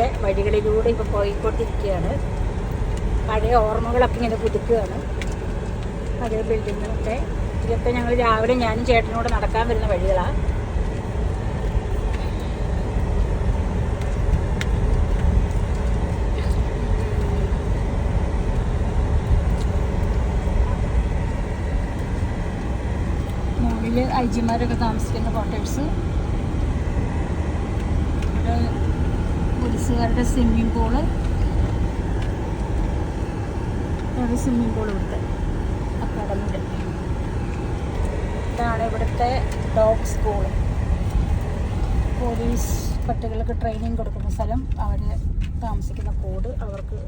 ഓർമ്മയുടെ വഴികളിലൂടെ ഇപ്പോൾ പോയിക്കൊണ്ടിരിക്കുകയാണ്. പഴയ ഓർമ്മകളൊക്കെ ഇങ്ങനെ പുതുക്കുകയാണ്. പഴയ ബിൽഡിങ്ങൊക്കെ ഇതൊക്കെ ഞങ്ങൾ രാവിലെ ഞാനും ചേട്ടനോട് നടക്കാൻ വരുന്ന വഴികളാണ്. മുകളിൽ ഐജിമാരൊക്കെ താമസിക്കുന്ന ക്വാർട്ടേഴ്സ്, ഇവിടെ പോലീസുകാരുടെ സ്വിമ്മിംഗ് പൂള്, സ്വിമ്മിംഗ് പൂൾ ഇവിടുത്തെ അക്കാഡമിയുടെ. ഇതാണ് ഇവിടുത്തെ ഡോഗ് സ്കൂൾ. പോലീസ് പട്ടികൾക്ക് ട്രെയിനിങ് കൊടുക്കുന്ന സ്ഥലം, അവർ താമസിക്കുന്ന കോഡ്, അവർക്ക്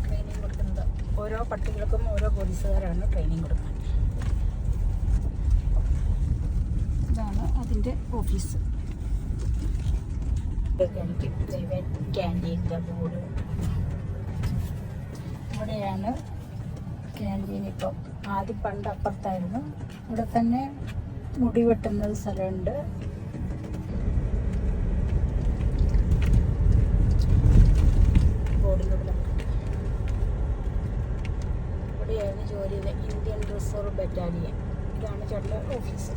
ട്രെയിനിങ് കൊടുക്കുന്നത്. ഓരോ പട്ടികൾക്കും ഓരോ പോലീസുകാരാണ് ട്രെയിനിങ് കൊടുക്കുന്നത്. ഇതാണ് അതിൻ്റെ ഓഫീസ്. ക്യാൻറ്റീൻ്റെ ബോർഡ് ഇവിടെയാണ്. ക്യാൻറ്റീൻ ഇപ്പം ആദ്യം പണ്ട് അപ്പുറത്തായിരുന്നു. ഇവിടെ തന്നെ മുടി വെട്ടുന്ന സ്ഥലമുണ്ട്. ബോർഡിൻ്റെ ഇവിടെയായിരുന്നു ജോലി ചെയ്ത ഇന്ത്യൻ റിസർവ് ബറ്റാലിയൻ. ഇതാണ് ചേട്ടൻ്റെ ഓഫീസ്.